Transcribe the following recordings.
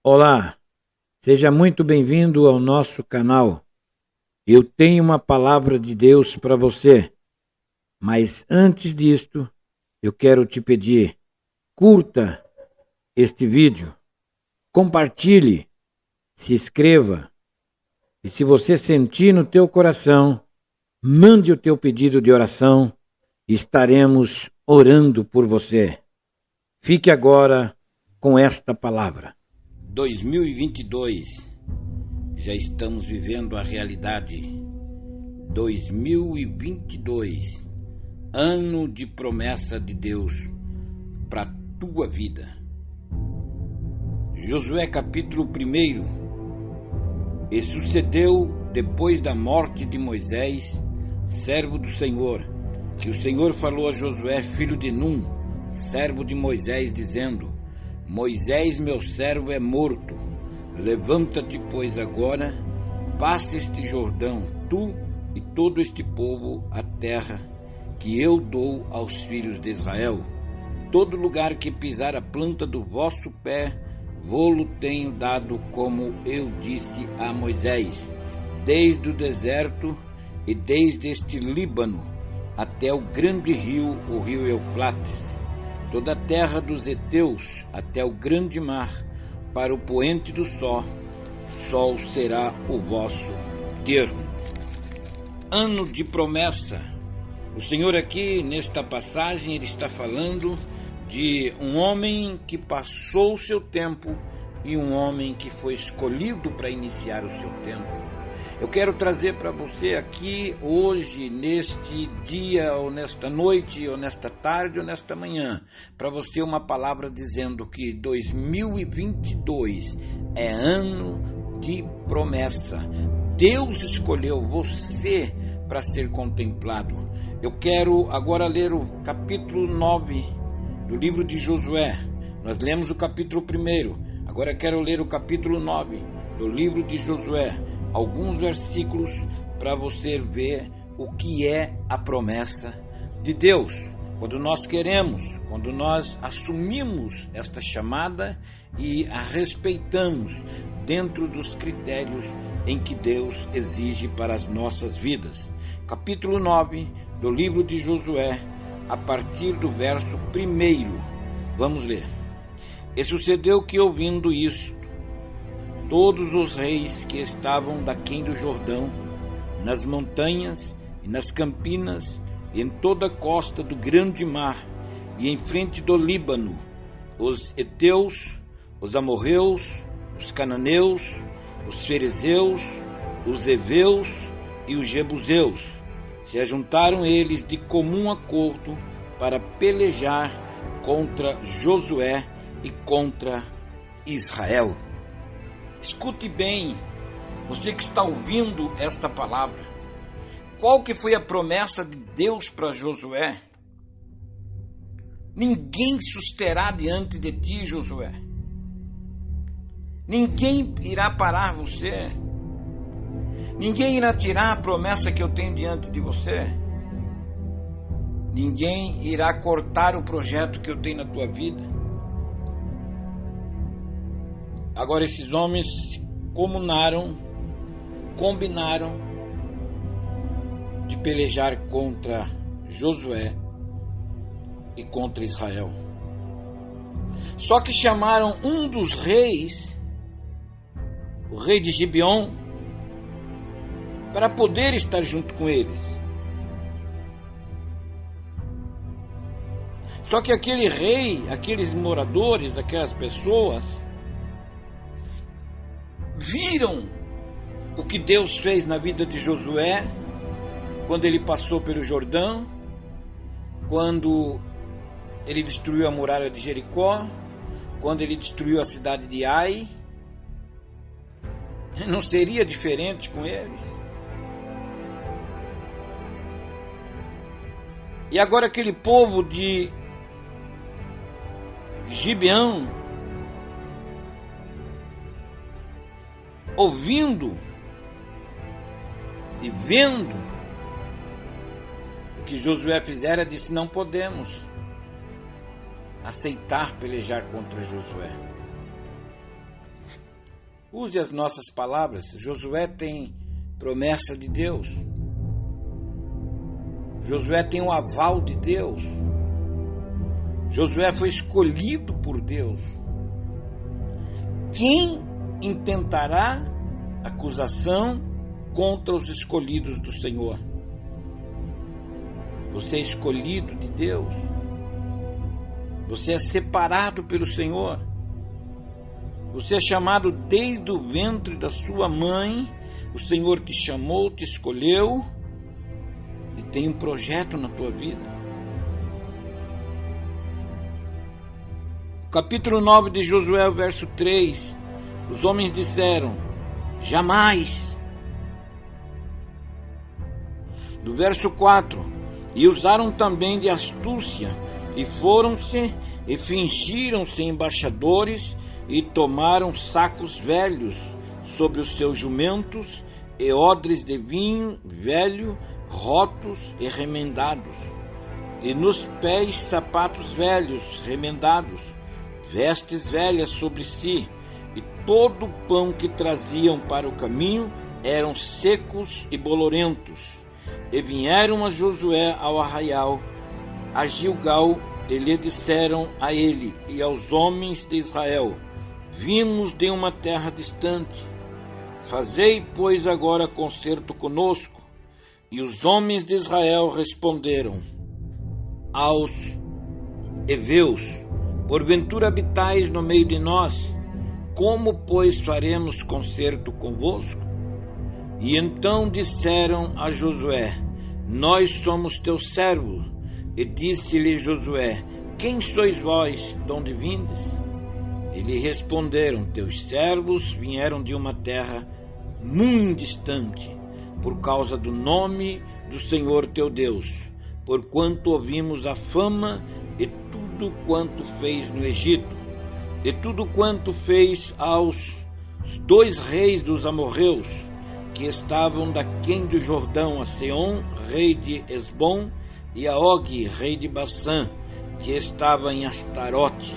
Olá, seja muito bem-vindo ao nosso canal. Eu tenho uma palavra de Deus para você, mas antes disto, eu quero te pedir, curta este vídeo, compartilhe, se inscreva e se você sentir no teu coração, mande o teu pedido de oração, estaremos orando por você. Fique agora com esta palavra. 2022, já estamos vivendo a realidade. 2022, ano de promessa de Deus para a tua vida. Josué capítulo 1. E sucedeu depois da morte de Moisés, servo do Senhor, que o Senhor falou a Josué, filho de Num, servo de Moisés, dizendo: Moisés, meu servo, é morto. Levanta-te, pois, agora, passa este Jordão, tu e todo este povo, a terra que eu dou aos filhos de Israel. Todo lugar que pisar a planta do vosso pé, vô-lo tenho dado, como eu disse a Moisés, desde o deserto e desde este Líbano até o grande rio, o rio Eufrates, toda a terra dos heteus até o grande mar, para o poente do sol será o vosso termo. Ano de promessa. O Senhor aqui, nesta passagem, ele está falando de um homem que passou o seu tempo e um homem que foi escolhido para iniciar o seu tempo. Eu quero trazer para você aqui, hoje, neste dia, ou nesta noite, ou nesta tarde, ou nesta manhã, para você uma palavra dizendo que 2022 é ano de promessa. Deus escolheu você para ser contemplado. Eu quero agora ler o capítulo 9 do livro de Josué. Nós lemos o capítulo 1, agora eu quero ler o capítulo 9 do livro de Josué. Alguns versículos para você ver o que é a promessa de Deus. Quando nós queremos, quando nós assumimos esta chamada e a respeitamos dentro dos critérios em que Deus exige para as nossas vidas. Capítulo 9 do livro de Josué, a partir do verso 1. Vamos ler. E sucedeu que, ouvindo isso, todos os reis que estavam daquém do Jordão, nas montanhas e nas campinas, e em toda a costa do grande mar, e em frente do Líbano, os heteus, os amorreus, os cananeus, os ferezeus, os heveus e os jebuseus, se ajuntaram eles de comum acordo para pelejar contra Josué e contra Israel. Escute bem, você que está ouvindo esta palavra. Qual que foi a promessa de Deus para Josué? Ninguém susterá diante de ti, Josué. Ninguém irá parar você. Ninguém irá tirar a promessa que eu tenho diante de você. Ninguém irá cortar o projeto que eu tenho na tua vida. Agora esses homens combinaram de pelejar contra Josué e contra Israel. Só que chamaram um dos reis, o rei de Gibeon, para poder estar junto com eles. Só que aquele rei, aqueles moradores, aquelas pessoas, viram o que Deus fez na vida de Josué, quando ele passou pelo Jordão, quando ele destruiu a muralha de Jericó, quando ele destruiu a cidade de Ai. Não seria diferente com eles? E agora aquele povo de Gibeão, ouvindo e vendo o que Josué fizera, disse: não podemos aceitar pelejar contra Josué. Use as nossas palavras. Josué tem promessa de Deus. Josué tem o aval de Deus. Josué foi escolhido por Deus. Quem intentará acusação contra os escolhidos do Senhor? Você é escolhido de Deus. Você é separado pelo Senhor. Você é chamado desde o ventre da sua mãe. O Senhor te chamou, te escolheu e tem um projeto na tua vida. Capítulo 9 de Josué, verso 3. Os homens disseram: jamais. Do verso 4: e usaram também de astúcia, e foram-se e fingiram-se embaixadores, e tomaram sacos velhos sobre os seus jumentos, e odres de vinho velho, rotos e remendados, e nos pés sapatos velhos, remendados, vestes velhas sobre si, e todo o pão que traziam para o caminho eram secos e bolorentos. E vieram a Josué ao arraial, a Gilgal, e lhe disseram a ele e aos homens de Israel: vimos de uma terra distante. Fazei, pois, agora concerto conosco. E os homens de Israel responderam aos heveus: porventura habitais no meio de nós? Como, pois, faremos concerto convosco? E então disseram a Josué: nós somos teus servos. E disse-lhe Josué: quem sois vós, de onde vindes? E lhe responderam: teus servos vieram de uma terra muito distante, por causa do nome do Senhor teu Deus, porquanto ouvimos a fama e tudo quanto fez no Egito, e tudo quanto fez aos 2 reis dos amorreus, que estavam daquém do Jordão, a Seom, rei de Esbom, e a Og, rei de Bassã, que estava em Astarote,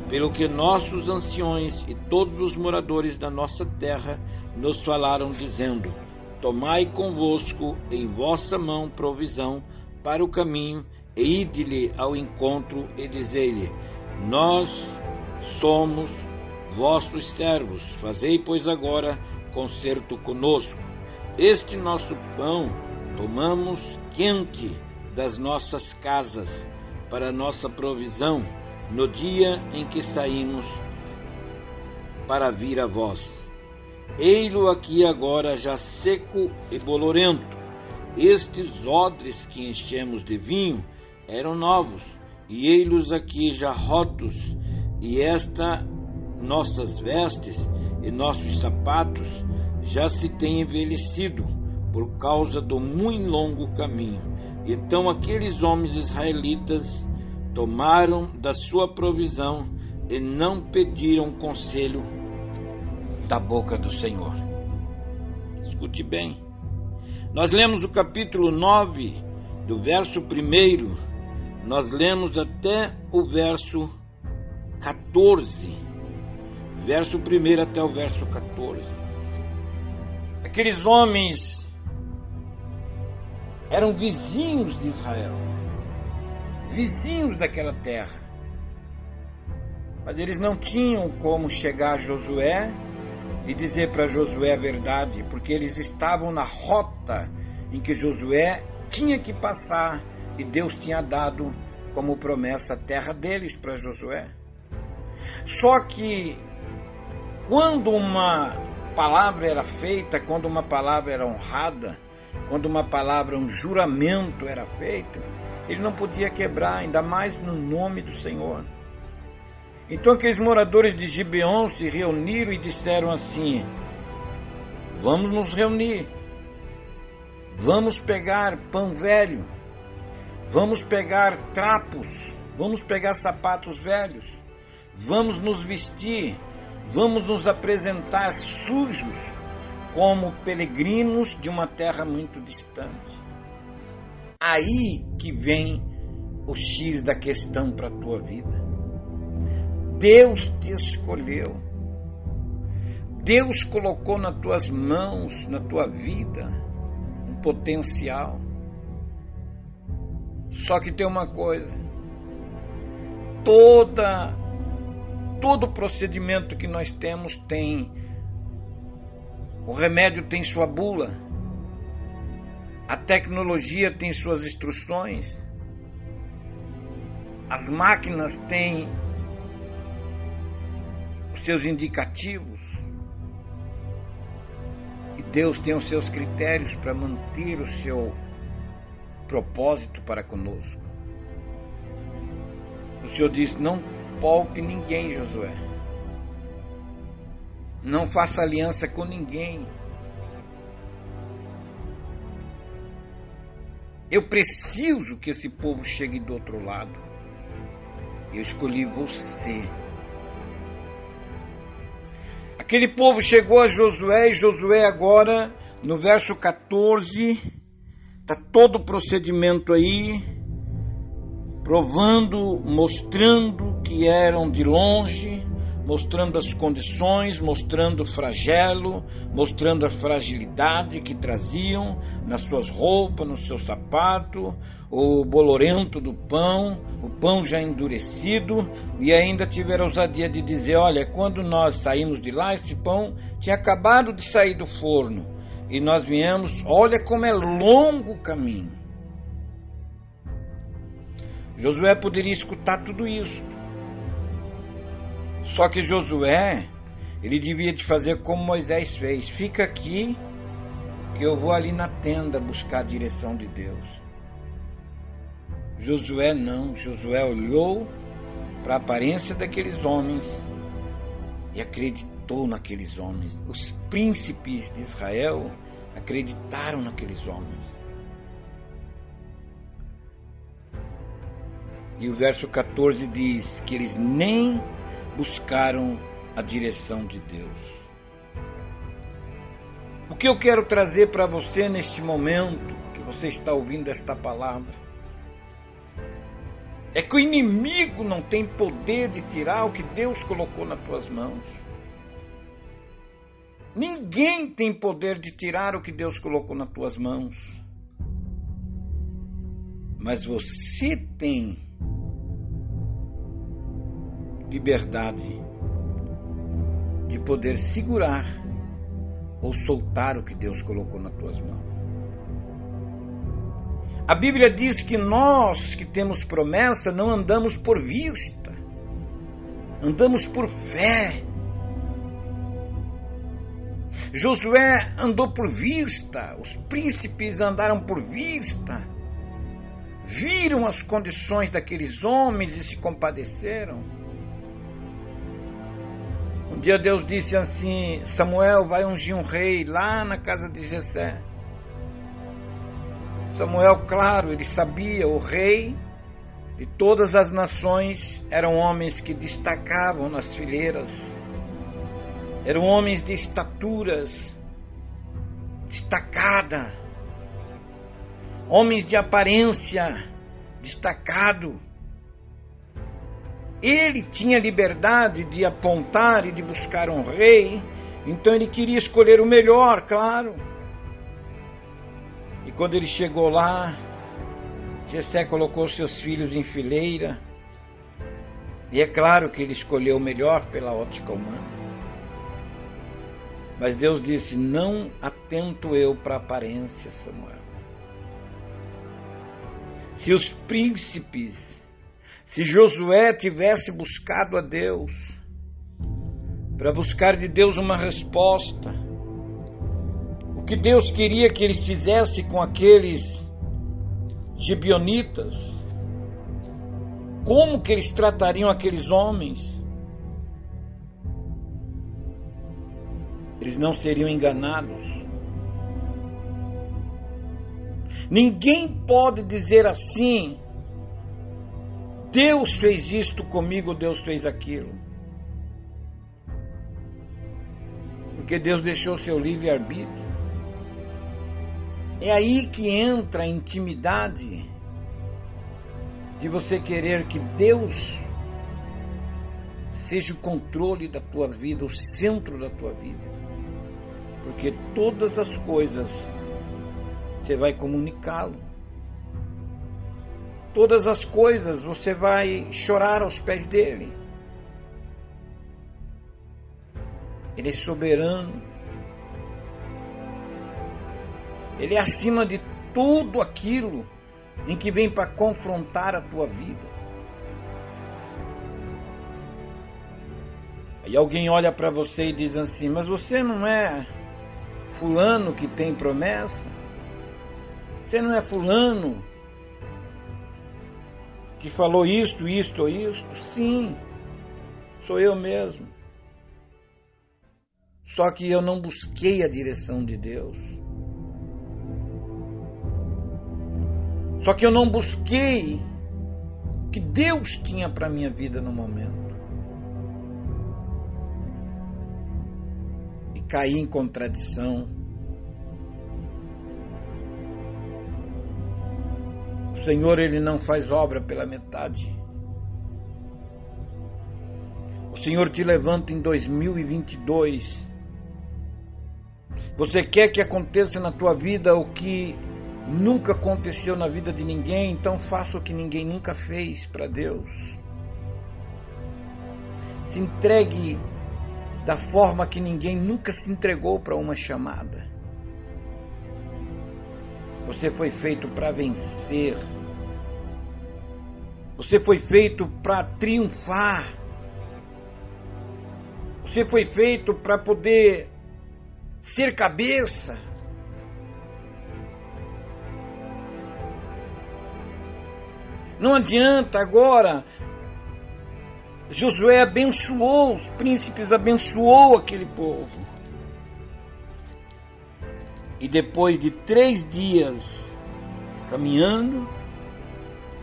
pelo que nossos anciões e todos os moradores da nossa terra nos falaram, dizendo: tomai convosco em vossa mão provisão para o caminho, e ide-lhe ao encontro, e dizei-lhe: nós somos vossos servos, fazei, pois, agora concerto conosco. Este nosso pão tomamos quente das nossas casas para nossa provisão no dia em que saímos para vir a vós. Ei-lo aqui agora já seco e bolorento. Estes odres que enchemos de vinho eram novos, e ei-los aqui já rotos, e nossas vestes e nossos sapatos já se têm envelhecido por causa do muito longo caminho. Então aqueles homens israelitas tomaram da sua provisão e não pediram conselho da boca do Senhor. Escute bem. Nós lemos o capítulo 9, do verso 1, nós lemos até o verso 14. Verso 1 até o verso 14. Aqueles homens eram vizinhos de Israel, vizinhos daquela terra, mas eles não tinham como chegar a Josué e dizer para Josué a verdade, porque eles estavam na rota em que Josué tinha que passar, e Deus tinha dado como promessa a terra deles para Josué. Só que quando uma palavra era feita, quando uma palavra era honrada, quando uma palavra, um juramento era feito, ele não podia quebrar, ainda mais no nome do Senhor. Então aqueles moradores de Gibeon se reuniram e disseram assim: vamos nos reunir, vamos pegar pão velho, vamos pegar trapos, vamos pegar sapatos velhos, vamos nos vestir, vamos nos apresentar sujos como peregrinos de uma terra muito distante. Aí que vem o X da questão para a tua vida. Deus te escolheu. Deus colocou nas tuas mãos, na tua vida, um potencial. Só que tem uma coisa, todo procedimento que nós temos tem, o remédio tem sua bula, a tecnologia tem suas instruções, as máquinas têm os seus indicativos, e Deus tem os seus critérios para manter o seu propósito para conosco. O Senhor disse: não poupe ninguém, Josué. Não faça aliança com ninguém. Eu preciso que esse povo chegue do outro lado. Eu escolhi você. Aquele povo chegou a Josué, e Josué agora, no verso 14, está todo o procedimento aí, provando, mostrando que eram de longe, mostrando as condições, mostrando o flagelo, mostrando a fragilidade que traziam nas suas roupas, no seu sapato, o bolorento do pão, o pão já endurecido, e ainda tiveram a ousadia de dizer: olha, quando nós saímos de lá, esse pão tinha acabado de sair do forno, e nós viemos, olha como é longo o caminho. Josué poderia escutar tudo isso. Só que Josué, ele devia de fazer como Moisés fez: fica aqui, que eu vou ali na tenda buscar a direção de Deus. Josué não, Josué olhou para a aparência daqueles homens e acreditou naqueles homens. Os príncipes de Israel acreditaram naqueles homens. E o verso 14 diz que eles nem buscaram a direção de Deus. O que eu quero trazer para você neste momento que você está ouvindo esta palavra é que o inimigo não tem poder de tirar o que Deus colocou nas tuas mãos. Ninguém tem poder de tirar o que Deus colocou nas tuas mãos. Mas você tem liberdade de poder segurar ou soltar o que Deus colocou nas tuas mãos. A Bíblia diz que nós que temos promessa não andamos por vista, andamos por fé. Josué andou por vista, os príncipes andaram por vista, viram as condições daqueles homens e se compadeceram. Um dia Deus disse assim: Samuel, vai ungir um rei lá na casa de Jessé. Samuel, claro, ele sabia, o rei de todas as nações eram homens que destacavam nas fileiras, eram homens de estaturas destacada, homens de aparência destacado. Ele tinha liberdade de apontar e de buscar um rei, então ele queria escolher o melhor, claro. E quando ele chegou lá, Jessé colocou seus filhos em fileira, e é claro que ele escolheu o melhor pela ótica humana. Mas Deus disse: não atento eu para a aparência, Samuel. Se os príncipes, se Josué tivesse buscado a Deus, para buscar de Deus uma resposta, o que Deus queria que eles fizessem com aqueles gibeonitas, como que eles tratariam aqueles homens, eles não seriam enganados. Ninguém pode dizer assim: Deus fez isto comigo, Deus fez aquilo. Porque Deus deixou seu livre-arbítrio. É aí que entra a intimidade de você querer que Deus seja o controle da tua vida, o centro da tua vida. Porque todas as coisas você vai comunicá-lo. Todas as coisas você vai chorar aos pés dele. Ele é soberano. Ele é acima de tudo aquilo em que vem para confrontar a tua vida. Aí alguém olha para você e diz assim: mas você não é fulano que tem promessa? Você não é fulano que falou isto, isto ou isto? Sim, sou eu mesmo. Só que eu não busquei a direção de Deus. Só que eu não busquei o que Deus tinha para a minha vida no momento. E caí em contradição. O Senhor, Ele não faz obra pela metade. O Senhor te levanta em 2022. Você quer que aconteça na tua vida o que nunca aconteceu na vida de ninguém, então faça o que ninguém nunca fez para Deus. Se entregue da forma que ninguém nunca se entregou para uma chamada. Você foi feito para vencer. Você foi feito para triunfar. Você foi feito para poder ser cabeça. Não adianta agora. Josué abençoou os príncipes, abençoou aquele povo. E depois de 3 dias caminhando,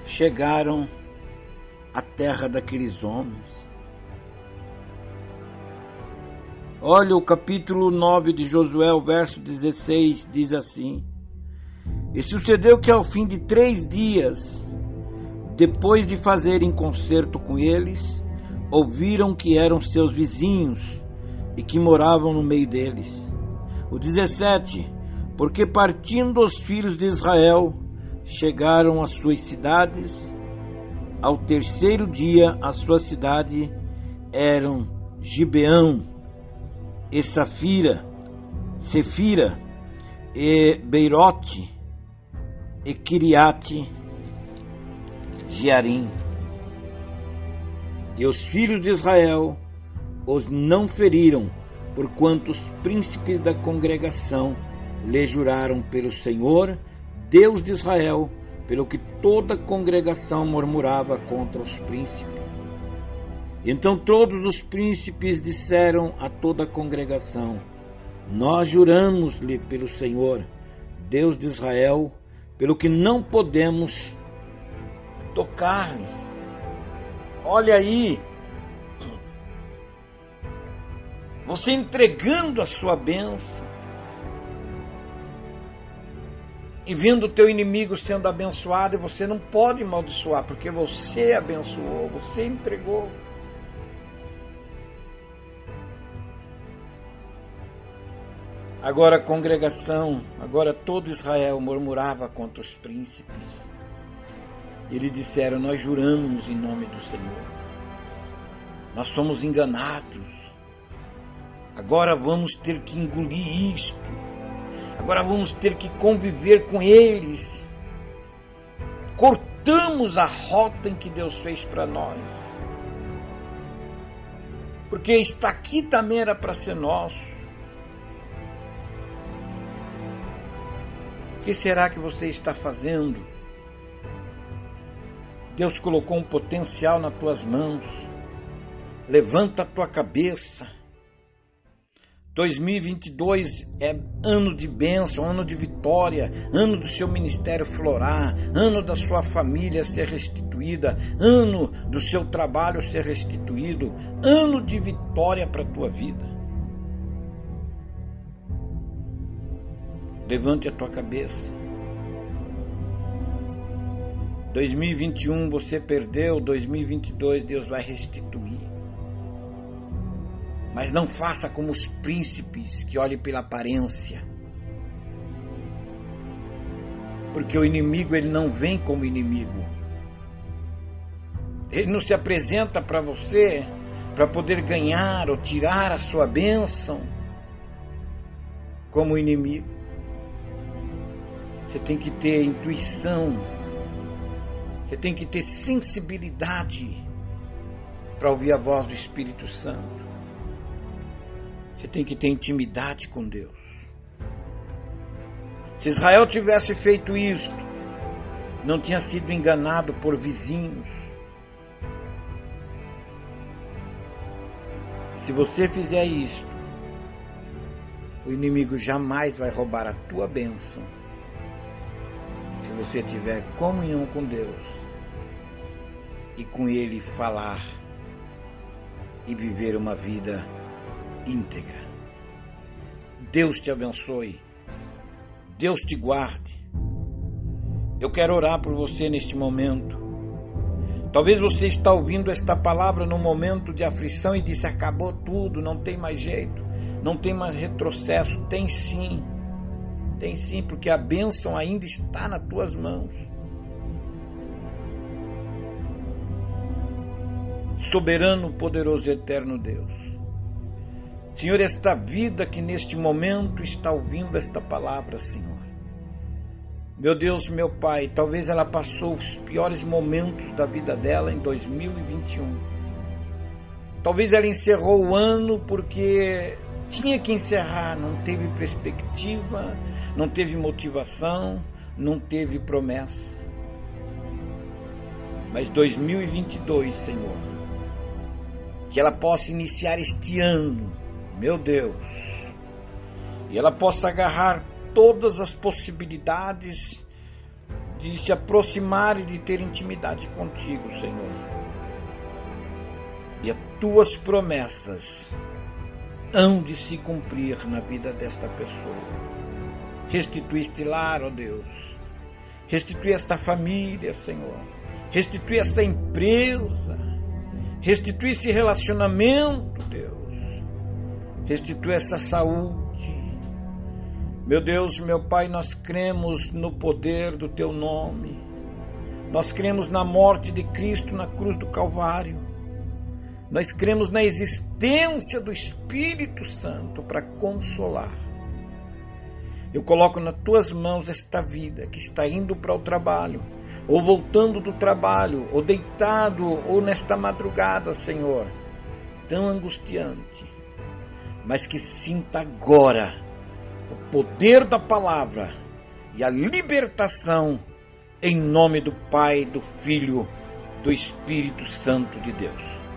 chegaram à terra daqueles homens. Olha o capítulo 9 de Josué, o verso 16, diz assim: e sucedeu que ao fim de 3 dias, depois de fazerem concerto com eles, ouviram que eram seus vizinhos e que moravam no meio deles. O 17, porque partindo os filhos de Israel, chegaram às suas cidades. Ao 3º dia, a sua cidade eram Gibeão, e Sefira, e Beirote, e Kiriate Jearim. E os filhos de Israel os não feriram, porquanto os príncipes da congregação lhe juraram pelo Senhor, Deus de Israel, pelo que toda a congregação murmurava contra os príncipes. Então todos os príncipes disseram a toda a congregação: nós juramos-lhe pelo Senhor, Deus de Israel, pelo que não podemos tocar-lhes. Olha aí, você entregando a sua bênção e vendo o teu inimigo sendo abençoado, e você não pode amaldiçoar, porque você abençoou, você entregou. Agora a congregação, agora todo Israel murmurava contra os príncipes. Eles disseram: nós juramos em nome do Senhor. Nós somos enganados. Agora vamos ter que engolir isto. Agora vamos ter que conviver com eles. Cortamos a rota em que Deus fez para nós. Porque está aqui também era para ser nosso. O que será que você está fazendo? Deus colocou um potencial nas tuas mãos. Levanta a tua cabeça. 2022 é ano de bênção, ano de vitória, ano do seu ministério florar, ano da sua família ser restituída, ano do seu trabalho ser restituído, ano de vitória para a tua vida. Levante a tua cabeça. 2021 você perdeu, 2022 Deus vai restituir. Mas não faça como os príncipes que olhem pela aparência. Porque o inimigo, ele não vem como inimigo. Ele não se apresenta para você para poder ganhar ou tirar a sua bênção como inimigo. Você tem que ter intuição. Você tem que ter sensibilidade para ouvir a voz do Espírito Santo. Você tem que ter intimidade com Deus. Se Israel tivesse feito isto, não tinha sido enganado por vizinhos. Se você fizer isto, o inimigo jamais vai roubar a tua bênção. Se você tiver comunhão com Deus e com Ele falar e viver uma vida íntegra. Deus te abençoe. Deus te guarde. Eu quero orar por você neste momento. Talvez você está ouvindo esta palavra num momento de aflição e disse: acabou tudo, não tem mais jeito, não tem mais retrocesso. Tem sim, porque a bênção ainda está nas tuas mãos. Soberano, poderoso e eterno Deus, Senhor, esta vida que neste momento está ouvindo esta palavra, Senhor, meu Deus, meu Pai, talvez ela passou os piores momentos da vida dela em 2021. Talvez ela encerrou o ano porque tinha que encerrar, não teve perspectiva, não teve motivação, não teve promessa. Mas 2022, Senhor, que ela possa iniciar este ano, meu Deus, e ela possa agarrar todas as possibilidades de se aproximar e de ter intimidade contigo, Senhor. E as tuas promessas hão de se cumprir na vida desta pessoa. Restitui este lar, ó Deus. Restitui esta família, Senhor. Restitui esta empresa. Restitui esse relacionamento, Deus. Restitui essa saúde. Meu Deus, meu Pai, nós cremos no poder do Teu nome. Nós cremos na morte de Cristo na cruz do Calvário. Nós cremos na existência do Espírito Santo para consolar. Eu coloco nas Tuas mãos esta vida que está indo para o trabalho, ou voltando do trabalho, ou deitado, ou nesta madrugada, Senhor, tão angustiante, mas que sinta agora o poder da palavra e a libertação em nome do Pai, do Filho, do Espírito Santo de Deus.